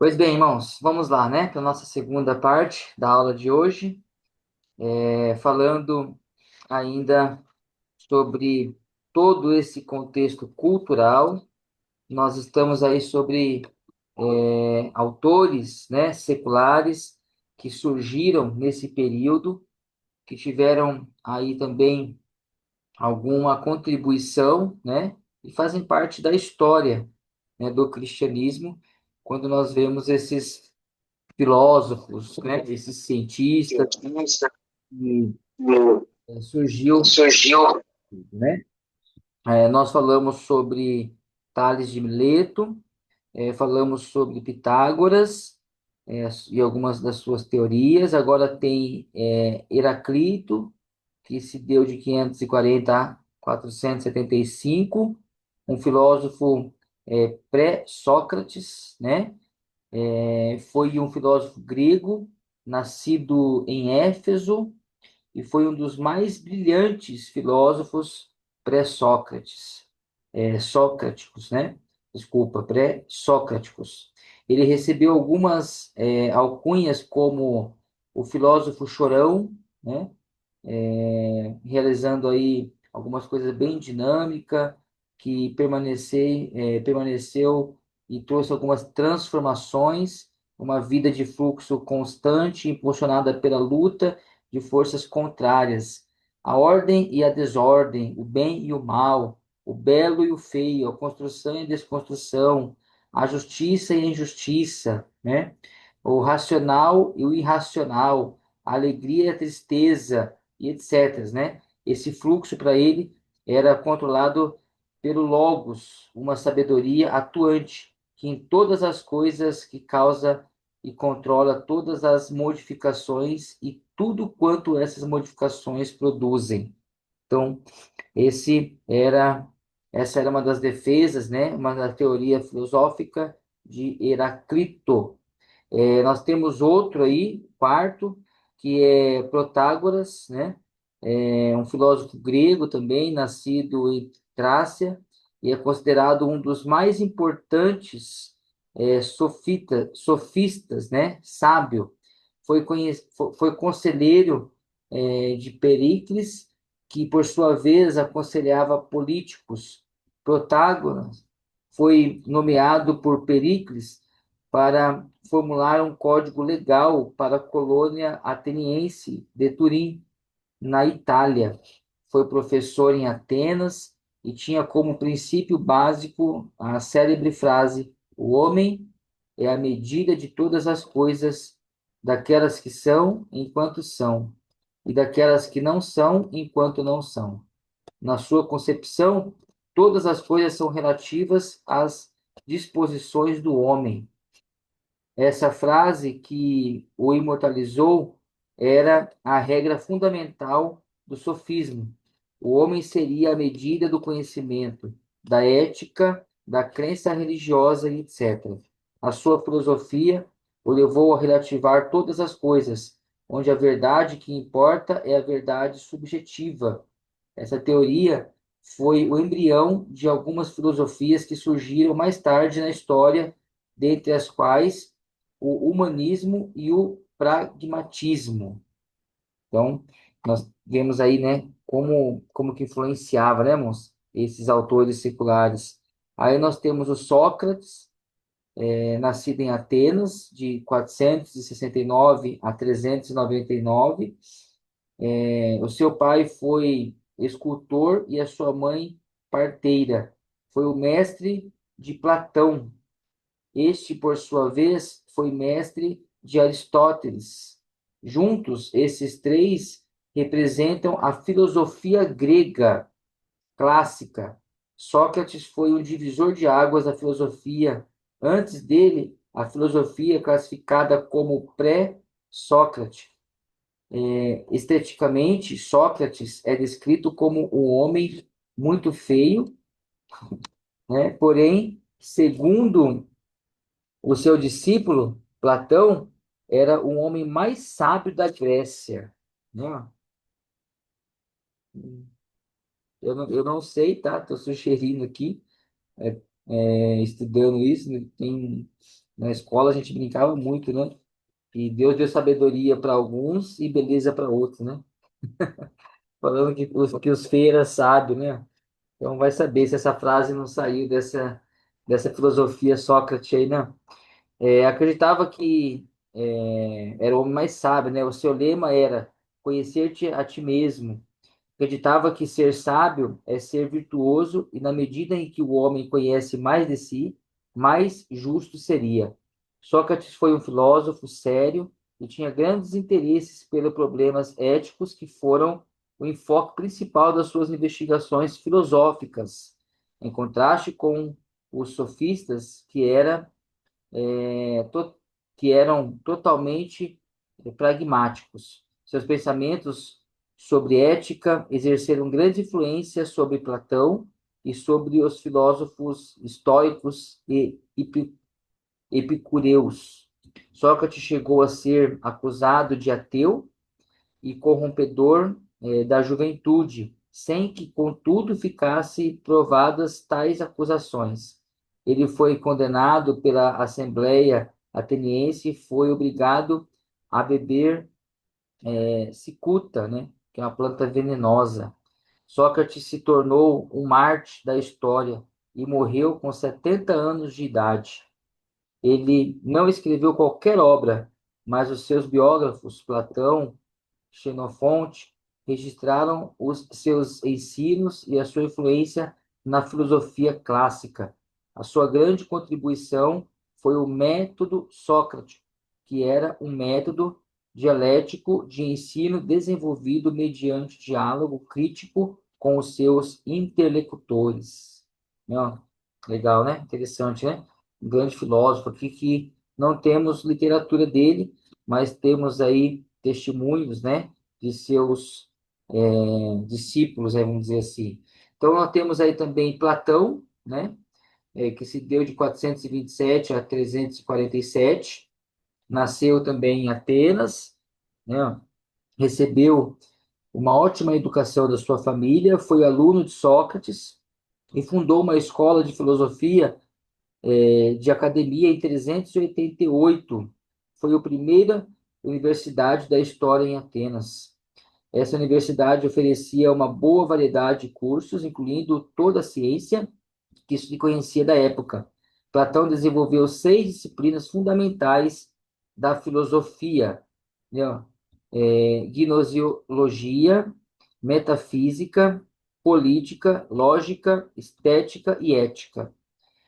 Pois bem, irmãos, vamos lá, né, para a nossa segunda parte da aula de hoje, falando ainda sobre todo esse contexto cultural. Nós estamos aí sobre autores, né, seculares que surgiram nesse período, que tiveram aí também alguma contribuição, né, e fazem parte da história, né, do cristianismo, quando nós vemos esses filósofos, né, esses cientistas que surgiu, Surgiu. né? Nós falamos sobre Tales de Mileto, falamos sobre Pitágoras, e algumas das suas teorias. Agora tem Heraclito, que se deu de 540 a 475, um filósofo pré-Sócrates, né? Foi um filósofo grego, nascido em Éfeso, e foi um dos mais brilhantes filósofos pré-Sócrates, sócraticos, né? Desculpa, pré-sócraticos. Ele recebeu algumas alcunhas como o filósofo chorão, né? Realizando aí algumas coisas bem dinâmicas, que permaneceu e trouxe algumas transformações, uma vida de fluxo constante, impulsionada pela luta de forças contrárias, a ordem e a desordem, o bem e o mal, o belo e o feio, a construção e a desconstrução, a justiça e a injustiça, né? O racional e o irracional, a alegria e a tristeza, e etc, né? Esse fluxo para ele era controlado pelo Logos, uma sabedoria atuante, que em todas as coisas que causa e controla todas as modificações e tudo quanto essas modificações produzem. Então, esse era essa era uma das defesas, né? Uma da teoria filosófica de Heraclito. Nós temos outro aí, quarto, que é Protágoras, né? Um filósofo grego também, nascido em Trácia, e é considerado um dos mais importantes sofistas, né? Sábio. Foi conselheiro de Pericles, que por sua vez aconselhava políticos. Protágoras foi nomeado por Pericles para formular um código legal para a colônia ateniense de Turim, na Itália. Foi professor em Atenas e tinha como princípio básico a célebre frase: o homem é a medida de todas as coisas, daquelas que são enquanto são, e daquelas que não são enquanto não são. Na sua concepção, todas as coisas são relativas às disposições do homem. Essa frase que o imortalizou era a regra fundamental do sofismo. O homem seria a medida do conhecimento, da ética, da crença religiosa e etc. A sua filosofia o levou a relativar todas as coisas, onde a verdade que importa é a verdade subjetiva. Essa teoria foi o embrião de algumas filosofias que surgiram mais tarde na história, dentre as quais o humanismo e o pragmatismo. Então, nós vemos aí, né, como que influenciava, né, irmãos, esses autores seculares. Aí nós temos o Sócrates, nascido em Atenas, de 469 a 399. O seu pai foi escultor e a sua mãe parteira. Foi o mestre de Platão. Este, por sua vez, foi mestre de Aristóteles. Juntos, esses três representam a filosofia grega clássica. Sócrates foi um divisor de águas da filosofia. Antes dele, a filosofia é classificada como pré-Sócrate. Esteticamente, Sócrates é descrito como um homem muito feio, né? Porém, segundo o seu discípulo, Platão, era o homem mais sábio da Grécia, né? Eu não sei, tá? Estou sugerindo aqui, estudando isso, né? Na escola a gente brincava muito, né? E Deus deu sabedoria para alguns e beleza para outros, né? Falando que os feiras sábios, né? Então vai saber se essa frase não saiu dessa filosofia Sócrates aí, né? Acreditava que era o homem mais sábio, né? O seu lema era conhecer-te a ti mesmo. Acreditava que ser sábio é ser virtuoso, e na medida em que o homem conhece mais de si, mais justo seria. Sócrates foi um filósofo sério e tinha grandes interesses pelos problemas éticos que foram o enfoque principal das suas investigações filosóficas, em contraste com os sofistas, que eram totalmente pragmáticos. Seus pensamentos sobre ética exerceram grande influência sobre Platão e sobre os filósofos estoicos e epicureus. Sócrates chegou a ser acusado de ateu e corrompedor da juventude, sem que, contudo, ficasse provadas tais acusações. Ele foi condenado pela Assembleia Ateniense e foi obrigado a beber cicuta, né, que é uma planta venenosa. Sócrates se tornou um mártir da história e morreu com 70 anos de idade. Ele não escreveu qualquer obra, mas os seus biógrafos, Platão, Xenofonte, registraram os seus ensinos e a sua influência na filosofia clássica. A sua grande contribuição foi o método socrático, que era um método dialético de ensino desenvolvido mediante diálogo crítico com os seus interlocutores. Não, legal, né? Interessante, né? Um grande filósofo aqui que não temos literatura dele, mas temos aí testemunhos, né, de seus discípulos, vamos dizer assim. Então, nós temos aí também Platão, né, que se deu de 427 a 347, nasceu também em Atenas, né, recebeu uma ótima educação da sua família, foi aluno de Sócrates e fundou uma escola de filosofia de academia em 388. Foi a primeira universidade da história em Atenas. Essa universidade oferecia uma boa variedade de cursos, incluindo toda a ciência que se conhecia da época. Platão desenvolveu 6 disciplinas fundamentais da filosofia, né? Gnoseologia, metafísica, política, lógica, estética e ética.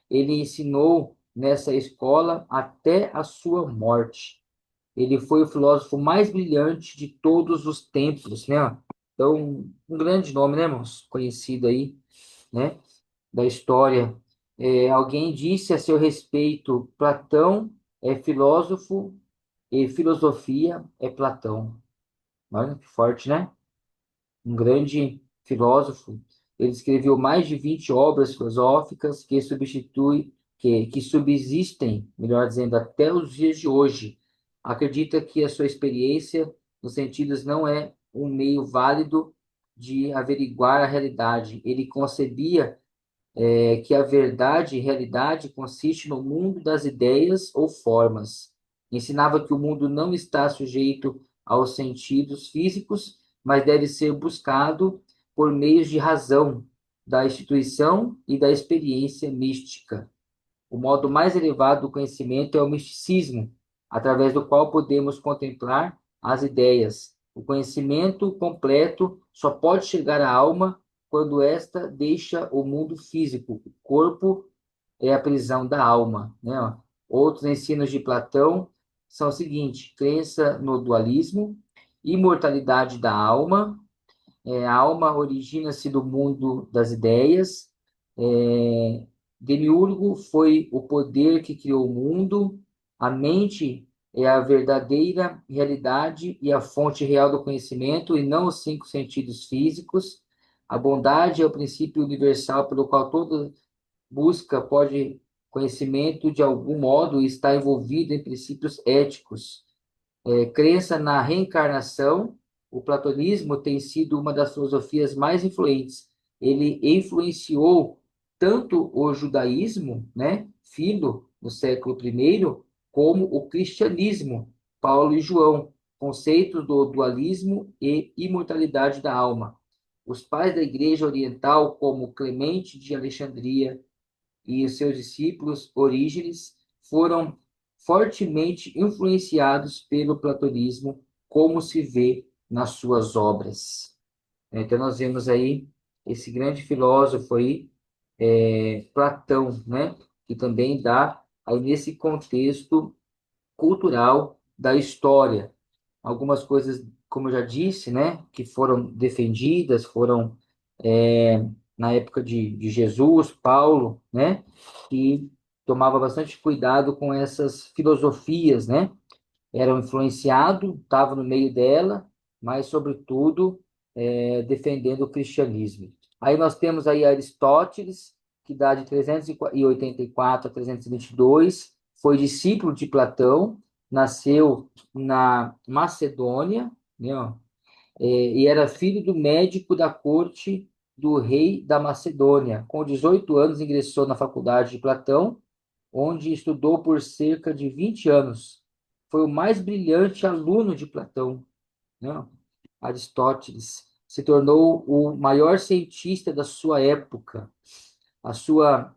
Ele ensinou nessa escola até a sua morte. Ele foi o filósofo mais brilhante de todos os tempos, né? Então, um grande nome, né, irmãos? Conhecido aí, né, da história. Alguém disse a seu respeito: Platão é filósofo e filosofia é Platão. Olha que forte, né? Um grande filósofo. Ele escreveu mais de 20 obras filosóficas que subsistem, melhor dizendo, até os dias de hoje. Acredita que a sua experiência, nos sentidos, não é um meio válido de averiguar a realidade. Ele concebia que a verdade e realidade consiste no mundo das ideias ou formas. Ensinava que o mundo não está sujeito aos sentidos físicos, mas deve ser buscado por meios de razão, da instituição e da experiência mística. O modo mais elevado do conhecimento é o misticismo, através do qual podemos contemplar as ideias. O conhecimento completo só pode chegar à alma quando esta deixa o mundo físico. O corpo é a prisão da alma, né? Outros ensinos de Platão são o seguinte: crença no dualismo, imortalidade da alma, a alma origina-se do mundo das ideias. É, Demiurgo foi o poder que criou o mundo. A mente é a verdadeira realidade e a fonte real do conhecimento, e não os 5 sentidos físicos. A bondade é o princípio universal pelo qual toda busca pode conhecimento de algum modo e está envolvido em princípios éticos. Crença na reencarnação. O platonismo tem sido uma das filosofias mais influentes. Ele influenciou tanto o judaísmo, né, Filo, no século I, como o cristianismo, Paulo e João, conceitos do dualismo e imortalidade da alma. Os pais da Igreja Oriental, como Clemente de Alexandria e os seus discípulos Orígenes, foram fortemente influenciados pelo platonismo, como se vê nas suas obras. Então, nós vemos aí esse grande filósofo aí, Platão, né? Que também dá aí nesse contexto cultural da história. Algumas coisas, como eu já disse, né, que foram defendidas, foram é, na época de Jesus, Paulo, né, que tomava bastante cuidado com essas filosofias, né, eram influenciado, estava no meio dela, mas, sobretudo, defendendo o cristianismo. Aí nós temos aí Aristóteles, que dá de 384 a 322, foi discípulo de Platão, nasceu na Macedônia, né, ó, e era filho do médico da corte do rei da Macedônia. Com 18 anos, ingressou na faculdade de Platão, onde estudou por cerca de 20 anos. Foi o mais brilhante aluno de Platão, né? Aristóteles. Se tornou o maior cientista da sua época. A sua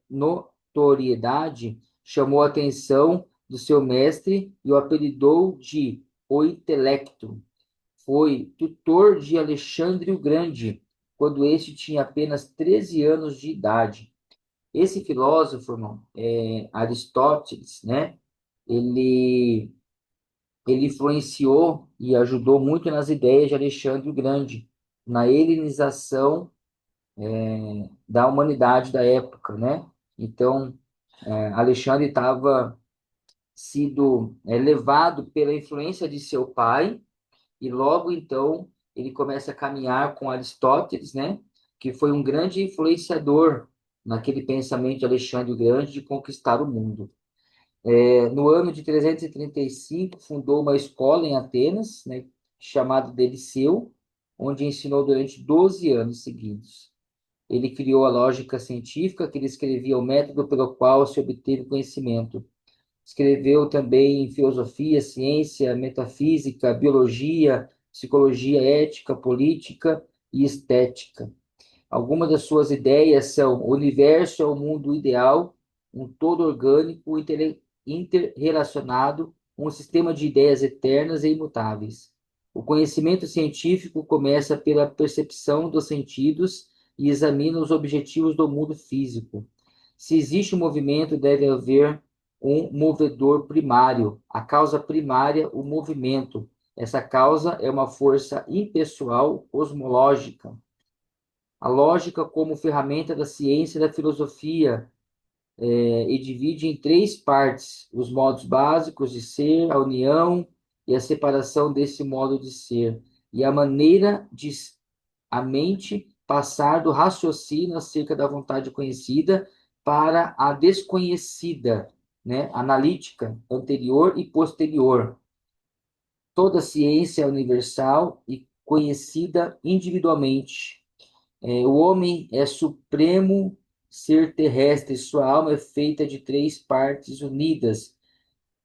notoriedade chamou a atenção do seu mestre e o apelidou de o intelecto. Foi tutor de Alexandre o Grande, quando este tinha apenas 13 anos de idade. Esse filósofo, irmão, Aristóteles, né? Ele, ele influenciou e ajudou muito nas ideias de Alexandre o Grande, na helenização da humanidade da época, né? Então, Alexandre estava sido levado pela influência de seu pai e logo então ele começa a caminhar com Aristóteles, né? Que foi um grande influenciador naquele pensamento de Alexandre o Grande de conquistar o mundo. No ano de 335, fundou uma escola em Atenas, né, chamada de Liceu, onde ensinou durante 12 anos seguidos. Ele criou a lógica científica, que descrevia o método pelo qual se obteve conhecimento. Escreveu também filosofia, ciência, metafísica, biologia, psicologia ética, política e estética. Algumas das suas ideias são: o universo é o mundo ideal, um todo orgânico, interrelacionado, um sistema de ideias eternas e imutáveis. O conhecimento científico começa pela percepção dos sentidos e examina os objetivos do mundo físico. Se existe um movimento, deve haver um movedor primário. A causa primária, o movimento. Essa causa é uma força impessoal cosmológica. A lógica como ferramenta da ciência e da filosofia, e divide em três partes: os modos básicos de ser, a união e a separação desse modo de ser, e a maneira de a mente passar do raciocínio acerca da vontade conhecida para a desconhecida, né? Analítica, anterior e posterior. Toda ciência é universal e conhecida individualmente. O homem é supremo ser terrestre, sua alma é feita de três partes unidas: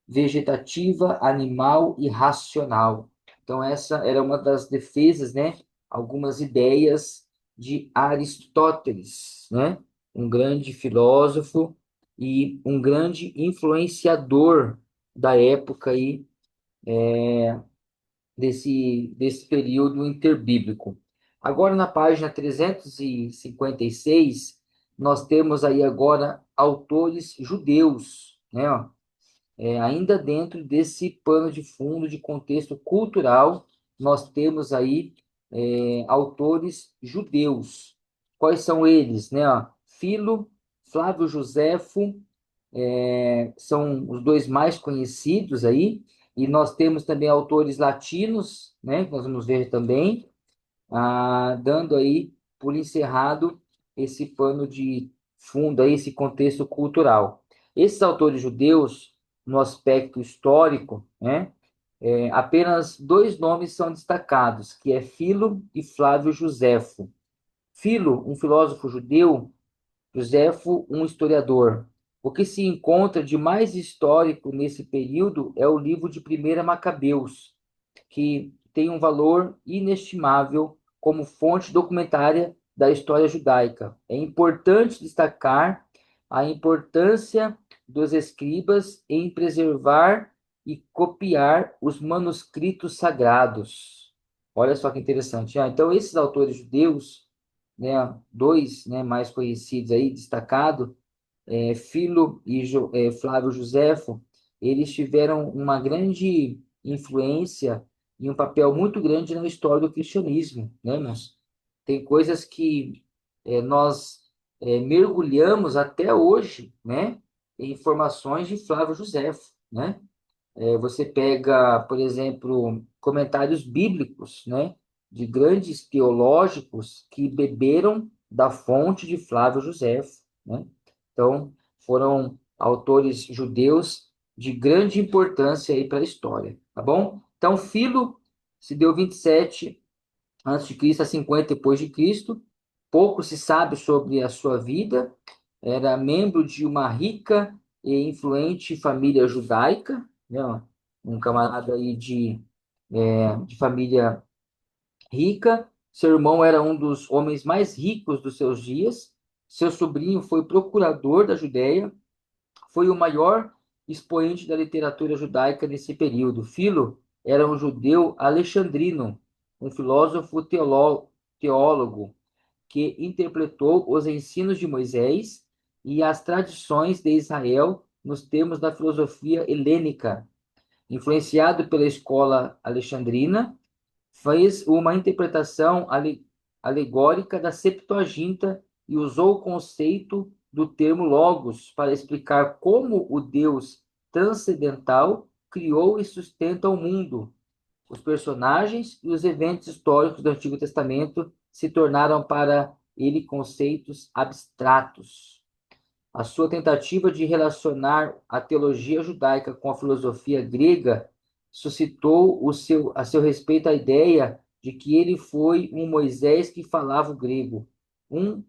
vegetativa, animal e racional. Então, essa era uma das defesas, né? Algumas ideias de Aristóteles, né? Um grande filósofo e um grande influenciador da época aí, desse período interbíblico. Agora, na página 356, nós temos aí agora autores judeus, né? Ó, ainda dentro desse pano de fundo de contexto cultural, nós temos aí autores judeus. Quais são eles, né? Ó, Filo, Flávio Josefo, são os dois mais conhecidos aí, e nós temos também autores latinos, né, que nós vamos ver também, dando aí por encerrado esse pano de fundo, aí, esse contexto cultural. Esses autores judeus, no aspecto histórico, né, apenas dois nomes são destacados, que é Filo e Flávio Josefo. Filo, um filósofo judeu, Josefo, um historiador. O que se encontra de mais histórico nesse período é o livro de Primeira Macabeus, que tem um valor inestimável como fonte documentária da história judaica. É importante destacar a importância dos escribas em preservar e copiar os manuscritos sagrados. Olha só que interessante. Então, esses autores judeus, né, dois, né, mais conhecidos aí, destacados, Filo e Flávio Josefo, eles tiveram uma grande influência e um papel muito grande na história do cristianismo, né, irmãos? Tem coisas que nós mergulhamos até hoje, né, em informações de Flávio Josefo, né? Você pega, por exemplo, comentários bíblicos, né, de grandes teológicos que beberam da fonte de Flávio Josefo, né? Então, foram autores judeus de grande importância aí para a história, tá bom? Então, Filo se deu 27 antes de Cristo a 50 depois de Cristo. Pouco se sabe sobre a sua vida. Era membro de uma rica e influente família judaica, né? Um camarada aí de família rica. Seu irmão era um dos homens mais ricos dos seus dias. Seu sobrinho foi procurador da Judéia, foi o maior expoente da literatura judaica nesse período. Filo era um judeu alexandrino, um filósofo teólogo que interpretou os ensinos de Moisés e as tradições de Israel nos termos da filosofia helênica. Influenciado pela escola alexandrina, fez uma interpretação alegórica da Septuaginta e usou o conceito do termo logos para explicar como o Deus transcendental criou e sustenta o mundo. Os personagens e os eventos históricos do Antigo Testamento se tornaram para ele conceitos abstratos. A sua tentativa de relacionar a teologia judaica com a filosofia grega suscitou a seu respeito a ideia de que ele foi um Moisés que falava o grego, um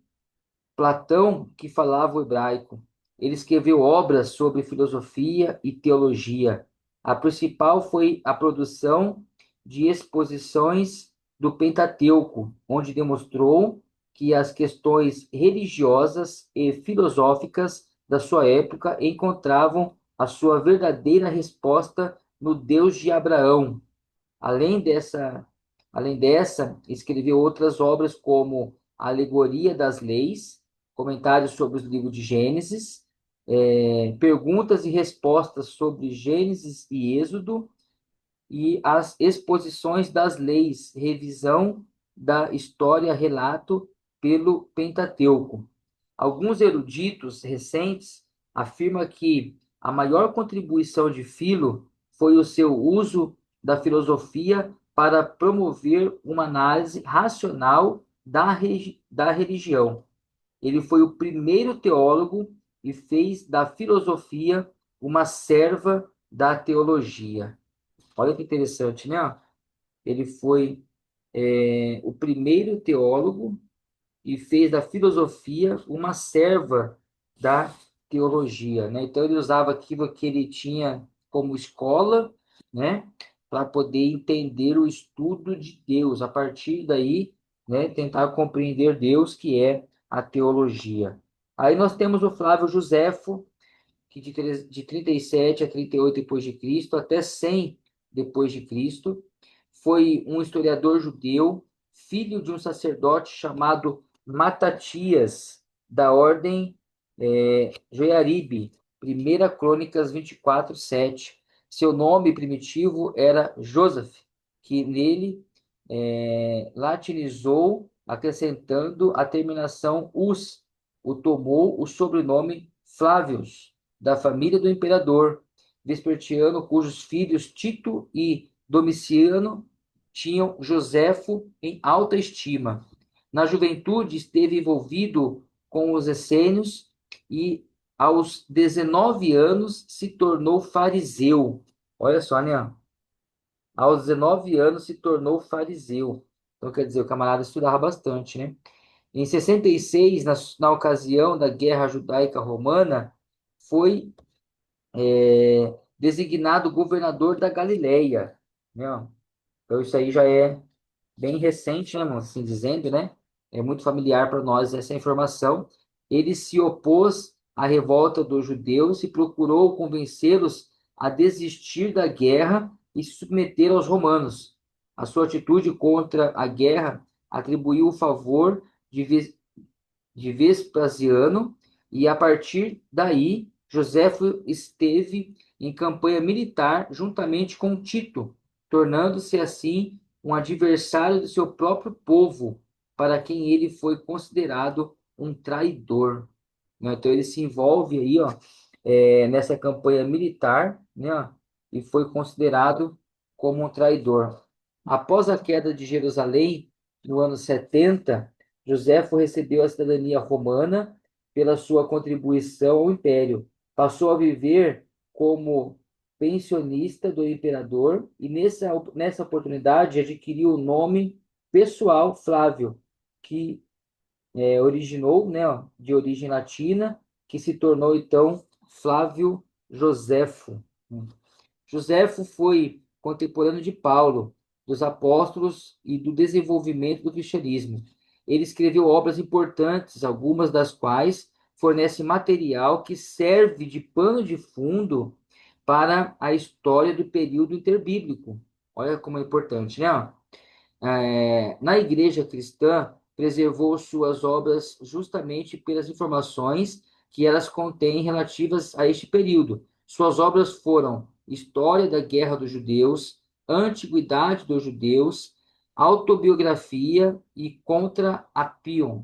Platão que falava o hebraico. Ele escreveu obras sobre filosofia e teologia. A principal foi a produção de exposições do Pentateuco, onde demonstrou que as questões religiosas e filosóficas da sua época encontravam a sua verdadeira resposta no Deus de Abraão. Além dessa, além dessa, escreveu outras obras como a Alegoria das Leis, comentários sobre os livros de Gênesis, perguntas e respostas sobre Gênesis e Êxodo, e as exposições das leis, revisão da história, relato pelo Pentateuco. Alguns eruditos recentes afirmam que a maior contribuição de Filo foi o seu uso da filosofia para promover uma análise racional da religião. Ele foi o primeiro teólogo e fez da filosofia uma serva da teologia. Olha que interessante, né? Ele foi o primeiro teólogo e fez da filosofia uma serva da teologia, né? Então ele usava aquilo que ele tinha como escola, né, para poder entender o estudo de Deus. A partir daí, né, tentar compreender Deus, que é a teologia. Aí nós temos o Flávio Josefo, que de 37 a 38 depois de Cristo até 100 depois de Cristo, foi um historiador judeu, filho de um sacerdote chamado Matatias, da ordem Joiaribe, 1 Crônicas 24, 7. Seu nome primitivo era Joseph, que nele latinizou, acrescentando a terminação us, o tomou o sobrenome Flávios, da família do imperador Vespertiano, cujos filhos Tito e Domiciano tinham Joséfo em alta estima. Na juventude esteve envolvido com os essênios e aos 19 anos se tornou fariseu. Olha só, né? Aos 19 anos se tornou fariseu. Então, quer dizer, o camarada estudava bastante, né? Em 66, na ocasião da Guerra Judaica Romana, foi designado governador da Galileia, né? Então isso aí já é bem recente, né, assim dizendo, né? É muito familiar para nós essa informação. Ele se opôs à revolta dos judeus e procurou convencê-los a desistir da guerra e se submeter aos romanos. A sua atitude contra a guerra atribuiu o favor de Vespasiano, e a partir daí Joséfo esteve em campanha militar juntamente com Tito, tornando-se assim um adversário do seu próprio povo, para quem ele foi considerado um traidor, né? Então ele se envolve aí, ó, nessa campanha militar, né? E foi considerado como um traidor. Após a queda de Jerusalém, no ano 70, Joséfo recebeu a cidadania romana pela sua contribuição ao império. Passou a viver como pensionista do imperador e nessa oportunidade adquiriu o nome pessoal Flávio, que originou, né, ó, de origem latina, que se tornou então Flávio Joséfo. Joséfo foi contemporâneo de Paulo, dos apóstolos e do desenvolvimento do cristianismo. Ele escreveu obras importantes, algumas das quais fornecem material que serve de pano de fundo para a história do período interbíblico. Olha como é importante, né? Na igreja cristã, preservou suas obras justamente pelas informações que elas contêm relativas a este período. Suas obras foram História da Guerra dos Judeus, Antiguidade dos Judeus, Autobiografia e Contra Apion.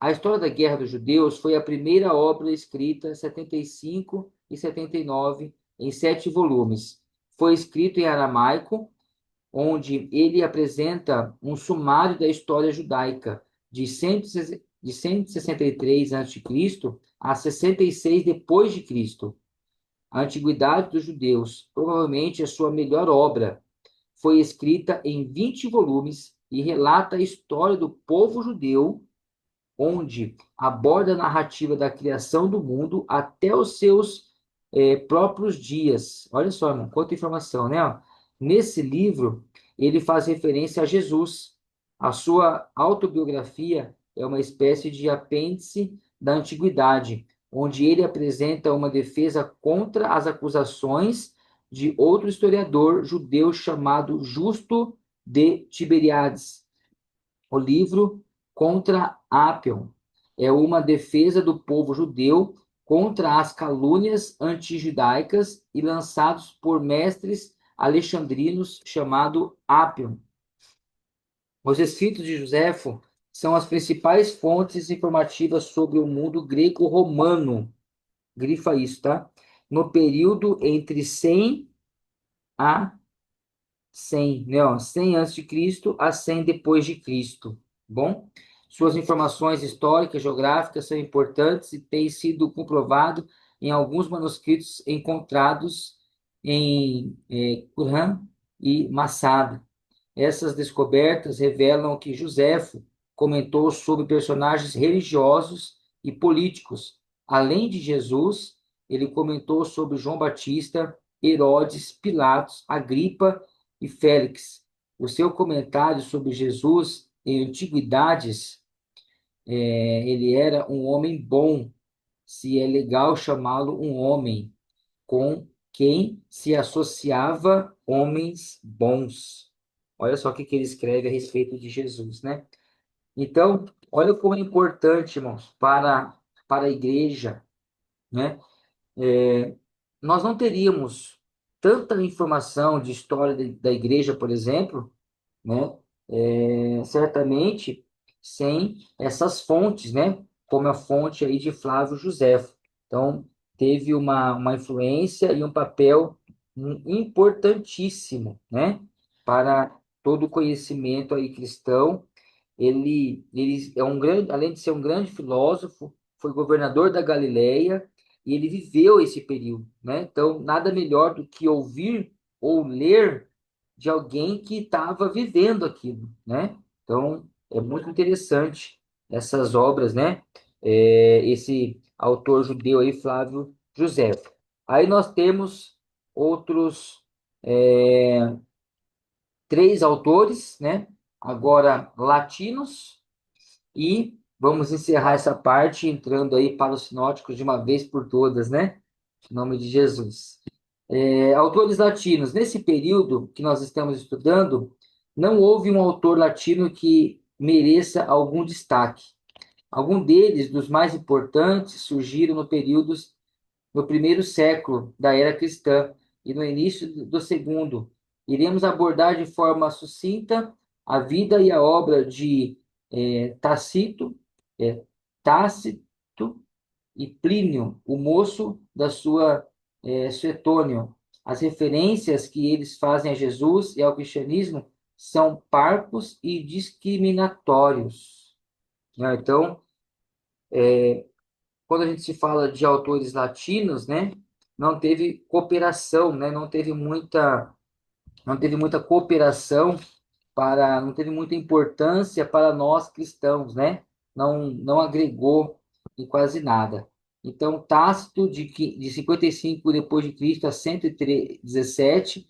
A História da Guerra dos Judeus foi a primeira obra escrita em 75 e 79, em 7 volumes. Foi escrito em aramaico, onde ele apresenta um sumário da história judaica de 163 a.C. a 66 depois de Cristo. A Antiguidade dos Judeus, provavelmente a sua melhor obra, foi escrita em 20 volumes e relata a história do povo judeu, onde aborda a narrativa da criação do mundo até os seus próprios dias. Olha só, irmão, quanta informação, né? Nesse livro, ele faz referência a Jesus. A sua autobiografia é uma espécie de apêndice da antiguidade, onde ele apresenta uma defesa contra as acusações de outro historiador judeu chamado Justo de Tiberíades. O livro Contra Apion é uma defesa do povo judeu contra as calúnias antijudaicas e lançados por mestres alexandrinos chamado Apion. Os escritos de Joséfo são as principais fontes informativas sobre o mundo greco-romano. Grifa isso, tá? No período entre 100 a 100, né? Ó, 100 antes de Cristo a 100 depois de Cristo. Bom, suas informações históricas, geográficas são importantes e têm sido comprovado em alguns manuscritos encontrados em Qumran e Masada. Essas descobertas revelam que Joséfo comentou sobre personagens religiosos e políticos. Além de Jesus, ele comentou sobre João Batista, Herodes, Pilatos, Agripa e Félix. O seu comentário sobre Jesus em Antiguidades, ele era um homem bom, se é legal chamá-lo um homem, com quem se associava homens bons. Olha só o que ele escreve a respeito de Jesus, né? Então, olha como é importante, irmãos, para a igreja, né? Nós não teríamos tanta informação de história da igreja, por exemplo, né? Certamente sem essas fontes, né? Como a fonte aí de Flávio Joséfo. Então, teve uma influência e um papel importantíssimo, né? Para todo o conhecimento aí cristão. Ele é um grande, além de ser um grande filósofo, foi governador da Galileia e ele viveu esse período, né? Então, nada melhor do que ouvir ou ler de alguém que estava vivendo aquilo, né? Então, é muito interessante essas obras, né? Esse autor judeu aí, Flávio Joséfo. Aí nós temos outros é, três autores, né? Agora latinos, e vamos encerrar essa parte entrando aí para os sinóticos de uma vez por todas, né? Em nome de Jesus. Autores latinos. Nesse período que nós estamos estudando, não houve um autor latino que mereça algum destaque. Alguns deles, dos mais importantes, surgiram no primeiro século da era cristã e no início do segundo. Iremos abordar de forma sucinta a vida e a obra de Tácito, eh, Tácito e Plínio, o moço da sua Suetônio. As referências que eles fazem a Jesus e ao cristianismo são parcos e discriminatórios, né? Então, quando a gente se fala de autores latinos, né, não teve cooperação, né, não teve muita cooperação não teve muita importância para nós cristãos, né? Não agregou em quase nada. Então, Tácito, de 55 depois de Cristo a 117,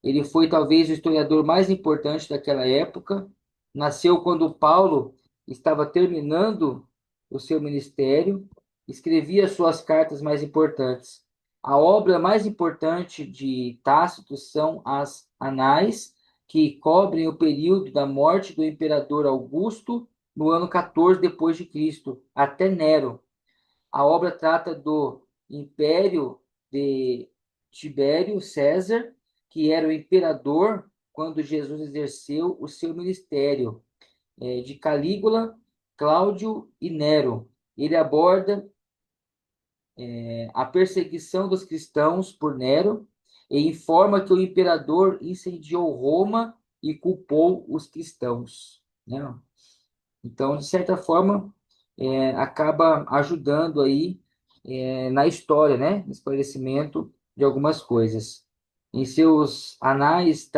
ele foi talvez o historiador mais importante daquela época. Nasceu quando Paulo estava terminando o seu ministério, escrevia suas cartas mais importantes. A obra mais importante de Tácito são as Anais, que cobrem o período da morte do imperador Augusto no ano 14 depois de Cristo, até Nero. A obra trata do império de Tibério César, que era o imperador quando Jesus exerceu o seu ministério, de Calígula, Cláudio e Nero. Ele aborda a perseguição dos cristãos por Nero e informa que o imperador incendiou Roma e culpou os cristãos, né? Então, de certa forma, acaba ajudando aí na história, né? No esclarecimento de algumas coisas. Em seus anais,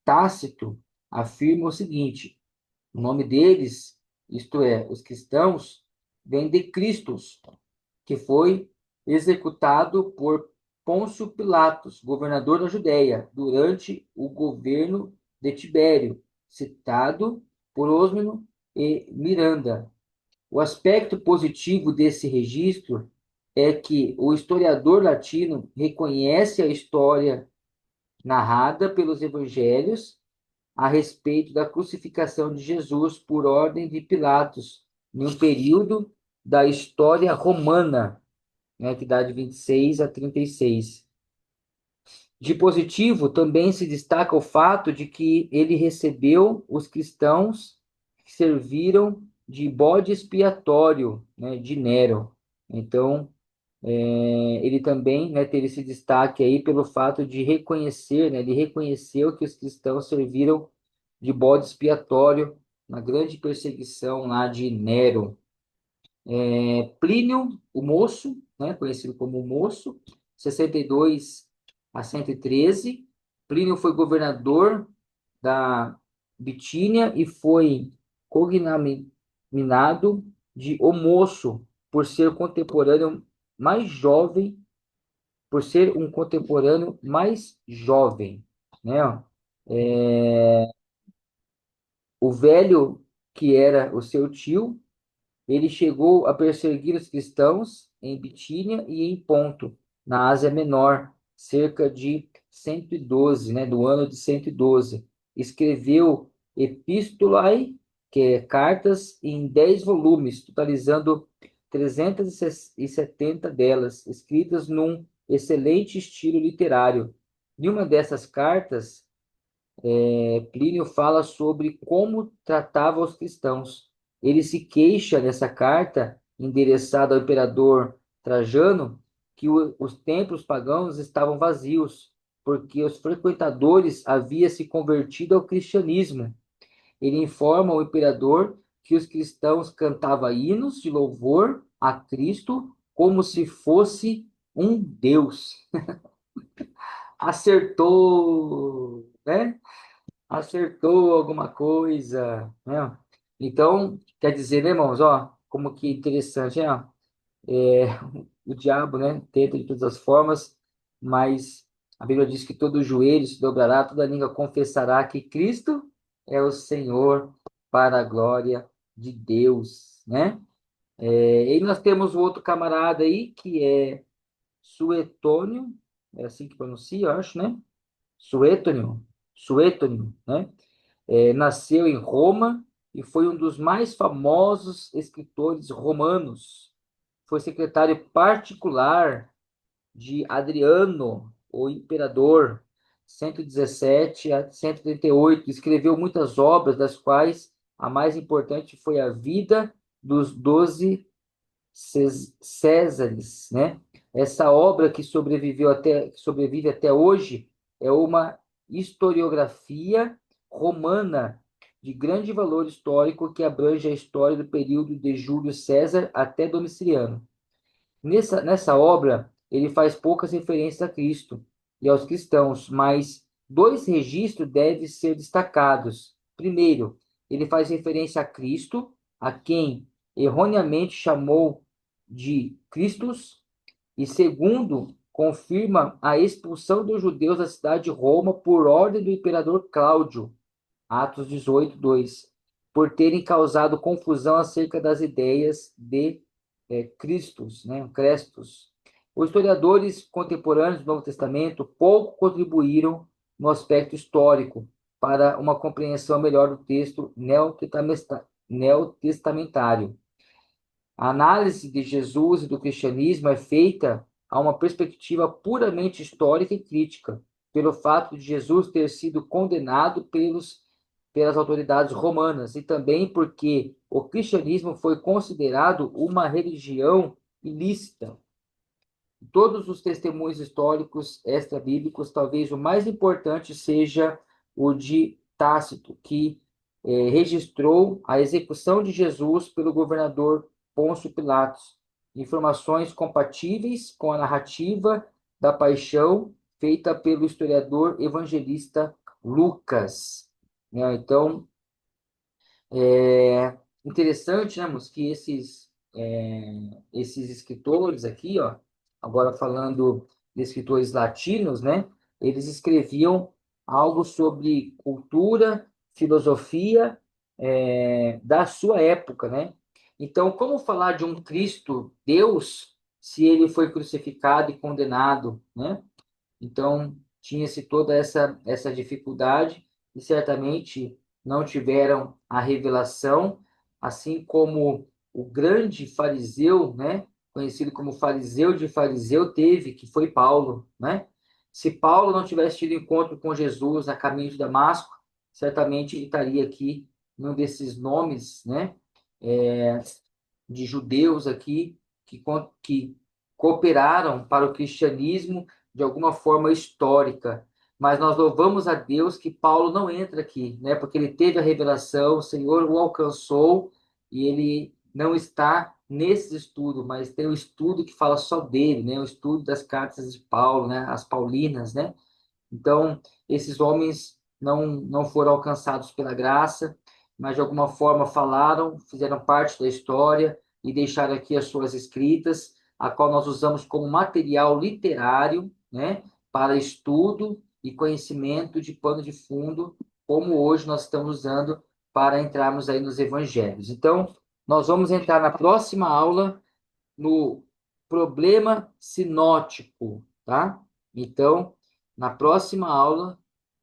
Tácito afirma o seguinte: o nome deles, isto é, os cristãos, vem de Cristos, que foi executado por Pôncio Pilatos, governador da Judéia, durante o governo de Tibério, citado por Osmino e Miranda. O aspecto positivo desse registro é que o historiador latino reconhece a história narrada pelos evangelhos a respeito da crucificação de Jesus por ordem de Pilatos, em um período da história romana, né, que dá de 26 a 36. De positivo, também se destaca o fato de que ele recebeu os cristãos que serviram de bode expiatório, né, de Nero. Então, ele também, né, teve esse destaque aí pelo fato de reconhecer, né, ele reconheceu que os cristãos serviram de bode expiatório na grande perseguição lá de Nero. Plínio, o moço, né, conhecido como o moço, 62 a 113. Plínio foi governador da Bitínia e foi cognominado de o moço por ser contemporâneo mais jovem, por ser um contemporâneo mais jovem, né? O velho que era o seu tio, ele chegou a perseguir os cristãos em Bitínia e em Ponto, na Ásia Menor, cerca de 112, né, do ano de 112. Escreveu Epistolae, que é cartas, em 10 volumes, totalizando 370 delas, escritas num excelente estilo literário. Em uma dessas cartas, Plínio fala sobre como tratava os cristãos. Ele se queixa nessa carta, endereçada ao imperador Trajano, que os templos pagãos estavam vazios, porque os frequentadores haviam se convertido ao cristianismo. Ele informa ao imperador que os cristãos cantavam hinos de louvor a Cristo como se fosse um Deus. Acertou, né? Acertou alguma coisa, né? Então, quer dizer, né, irmãos, ó, como que interessante, é, o diabo, né, tenta de todas as formas, mas a Bíblia diz que todo joelho se dobrará, toda língua confessará que Cristo é o Senhor para a glória de Deus, né? E nós temos o outro camarada aí, que é Suetônio, é assim que pronuncia, eu acho, né? Suetônio, Suetônio, né? Nasceu em Roma e foi um dos mais famosos escritores romanos. Foi secretário particular de Adriano, o imperador, 117 a 138. Escreveu muitas obras, das quais a mais importante foi a vida dos 12 Césares, né? Essa obra que sobrevive até hoje é uma historiografia romana de grande valor histórico que abrange a história do período de Júlio César até Domiciano. Nessa obra, ele faz poucas referências a Cristo e aos cristãos, mas dois registros devem ser destacados. Primeiro, ele faz referência a Cristo, a quem erroneamente chamou de Christus, e segundo, confirma a expulsão dos judeus da cidade de Roma por ordem do imperador Cláudio, Atos 18:2, por terem causado confusão acerca das ideias de Christus, né, Crestus. Os historiadores contemporâneos do Novo Testamento pouco contribuíram no aspecto histórico para uma compreensão melhor do texto neotestamentário. A análise de Jesus e do cristianismo é feita a uma perspectiva puramente histórica e crítica, pelo fato de Jesus ter sido condenado pelas autoridades romanas e também porque o cristianismo foi considerado uma religião ilícita. Todos os testemunhos históricos extra-bíblicos, talvez o mais importante seja o de Tácito, que registrou a execução de Jesus pelo governador Pôncio Pilatos. Informações compatíveis com a narrativa da paixão feita pelo historiador evangelista Lucas, né? Então, é interessante, né, moço, que esses escritores aqui, ó, agora falando de escritores latinos, né, eles escreviam algo sobre cultura, filosofia, da sua época, né? Então, como falar de um Cristo Deus se ele foi crucificado e condenado, né? Então, tinha-se toda essa dificuldade e certamente não tiveram a revelação, assim como o grande fariseu, né, conhecido como fariseu de fariseu, teve, que foi Paulo, né? Se Paulo não tivesse tido encontro com Jesus a caminho de Damasco, certamente ele estaria aqui num desses nomes, né, é, de judeus aqui que cooperaram para o cristianismo de alguma forma histórica. Mas nós louvamos a Deus que Paulo não entra aqui, né? Porque ele teve a revelação, o Senhor o alcançou e ele não está nesse estudo, mas tem o estudo que fala só dele, né? O estudo das cartas de Paulo, né? As Paulinas, né? Então, esses homens não foram alcançados pela graça, mas de alguma forma falaram, fizeram parte da história e deixaram aqui as suas escritas, a qual nós usamos como material literário, né, para estudo e conhecimento de pano de fundo, como hoje nós estamos usando para entrarmos aí nos evangelhos. Então, nós vamos entrar na próxima aula no problema sinótico, tá? Então, na próxima aula,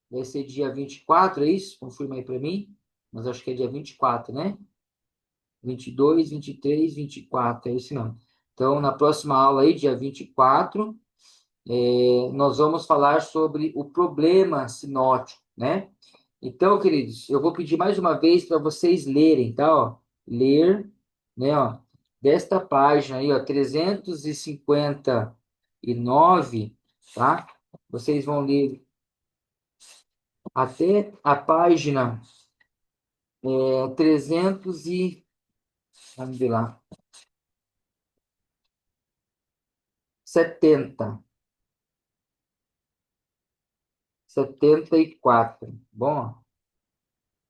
vai ser dia 24, é isso? Confirma aí para mim. Mas acho que é dia 24, né? 22, 23, 24, é isso não. Então, na próxima aula aí, dia 24, nós vamos falar sobre o problema sinótico, né? Então, queridos, eu vou pedir mais uma vez para vocês lerem, tá? Ó, ler, né? Ó, desta página aí, ó, 359, tá? Vocês vão ler até a página 300 e, vamos ver lá, 70, 74. Bom,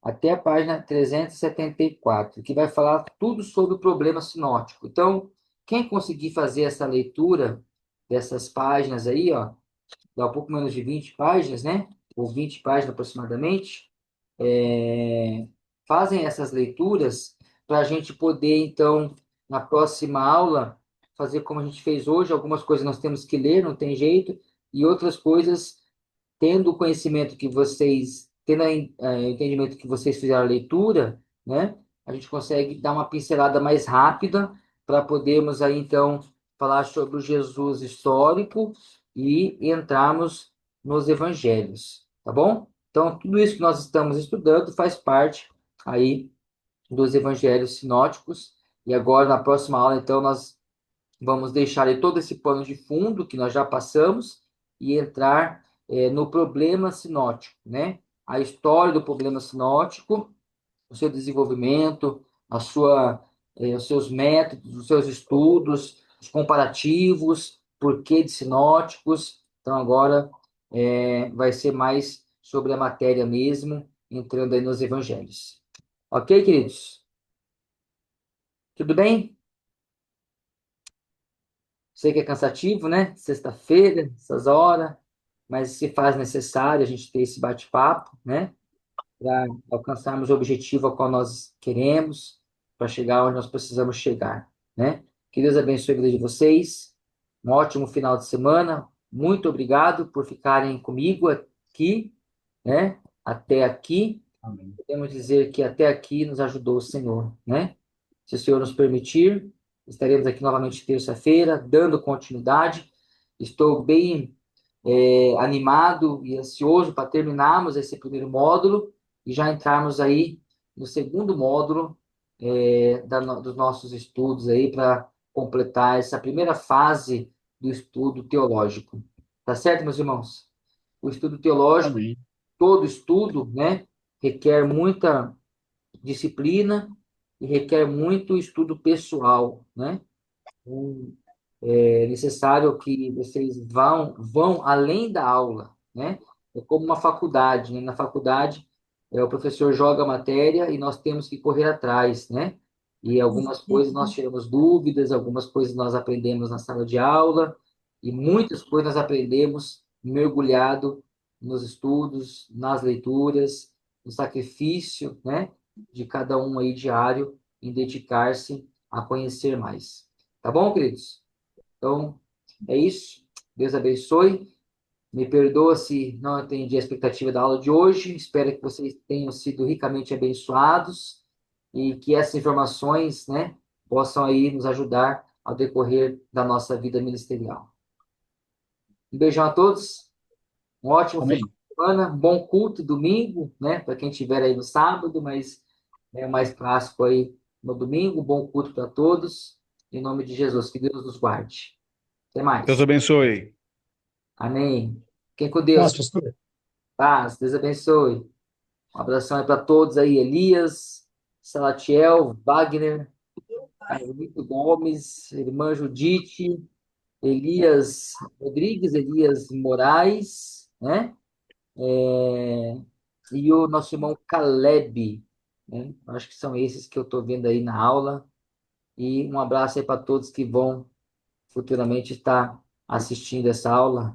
até a página 374, que vai falar tudo sobre o problema sinótico. Então, quem conseguir fazer essa leitura dessas páginas aí, ó, dá um pouco menos de 20 páginas, né? Ou 20 páginas aproximadamente, é, fazem essas leituras para a gente poder, então, na próxima aula, fazer como a gente fez hoje. Algumas coisas nós temos que ler, não tem jeito, e outras coisas, tendo o conhecimento que vocês, tendo o entendimento que vocês fizeram a leitura, né? A gente consegue dar uma pincelada mais rápida para podermos aí, então, falar sobre o Jesus histórico e entrarmos nos evangelhos, tá bom? Então, tudo isso que nós estamos estudando faz parte aí dos evangelhos sinóticos. E agora, na próxima aula, então, nós vamos deixar aí todo esse pano de fundo que nós já passamos e entrar no problema sinótico, né? A história do problema sinótico, o seu desenvolvimento, os seus métodos, os seus estudos, os comparativos, porquê de sinóticos. Então, agora vai ser mais sobre a matéria mesmo, entrando aí nos evangelhos. Ok, queridos? Tudo bem? Sei que é cansativo, né? Sexta-feira, essas horas, mas se faz necessário a gente ter esse bate-papo, né? Para alcançarmos o objetivo ao qual nós queremos, para chegar onde nós precisamos chegar, né? Que Deus abençoe a vida de vocês. Um ótimo final de semana. Muito obrigado por ficarem comigo aqui, né? Até aqui. Amém. Podemos dizer que até aqui nos ajudou o Senhor, né? Se o Senhor nos permitir, estaremos aqui novamente terça-feira, dando continuidade. Estou bem animado e ansioso para terminarmos esse primeiro módulo e já entrarmos aí no segundo módulo dos nossos estudos aí para completar essa primeira fase do estudo teológico. Tá certo, meus irmãos? O estudo teológico, Amém. todo estudo, né, requer muita disciplina e requer muito estudo pessoal, né? Então, é necessário que vocês vão além da aula, né? É como uma faculdade, né? Na faculdade, o professor joga a matéria e nós temos que correr atrás, né? E algumas coisas nós tiramos dúvidas, algumas coisas nós aprendemos na sala de aula e muitas coisas nós aprendemos mergulhado nos estudos, nas leituras, no sacrifício, né? De cada um aí diário em dedicar-se a conhecer mais. Tá bom, queridos? Então, é isso. Deus abençoe. Me perdoa se não atendi a expectativa da aula de hoje. Espero que vocês tenham sido ricamente abençoados e que essas informações, né, possam aí nos ajudar ao decorrer da nossa vida ministerial. Um beijão a todos. Um ótimo final Amém. de semana. Um bom culto domingo, né, para quem estiver aí no sábado, mas é o mais clássico aí no domingo. Bom culto para todos. Em nome de Jesus, que Deus nos guarde. Até Deus mais. abençoe. Amém. Fiquem com Deus. Paz, pastor. Paz. Deus abençoe. Um abração aí para todos aí. Elias, Salatiel, Wagner, Carlito Gomes, irmã Judite, Elias Rodrigues, Elias Moraes, né? E o nosso irmão Caleb, né? Acho que são esses que eu estou vendo aí na aula. E um abraço aí para todos que vão futuramente estar assistindo essa aula.